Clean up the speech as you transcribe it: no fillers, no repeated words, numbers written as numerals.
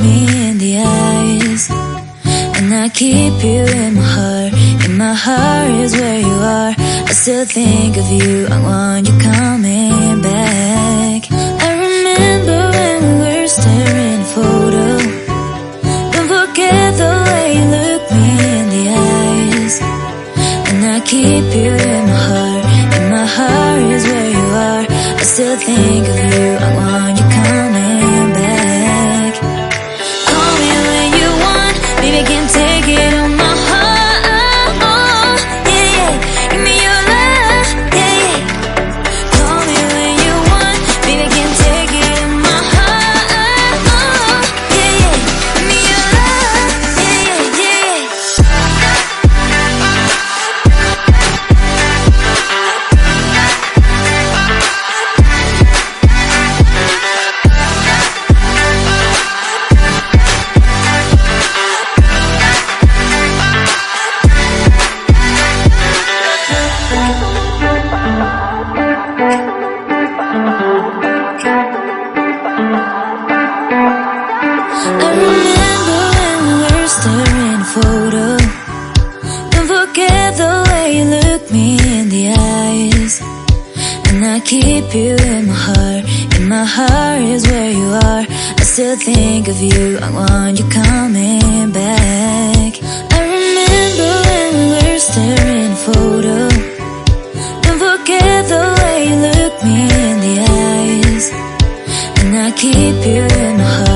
me in the eyes, and I keep you in my heart. In my heart is where you are. I still think of you, I want you coming back. I remember when we were staring at a photo. Don't forget the way you look me in the eyes, and I keep you in my heart. In my heart is where you are. I still think of you, I want you coming back. Call me when you want, baby, I can't take it on my heart. Yeah, yeah, give me your love, yeah, yeah. Call me when you want, baby, I can't take it on my heart. Yeah, yeah, give me your love, yeah, yeah, I remember when we were staring at a photo. Don't forget the way you look me in the eyes, and I keep you in my heart. In my heart is where you are. I still think of you, I want you coming back. I remember when we were staring at a photo. Don't forget the way you look me in the eyes, and I keep you in my heart.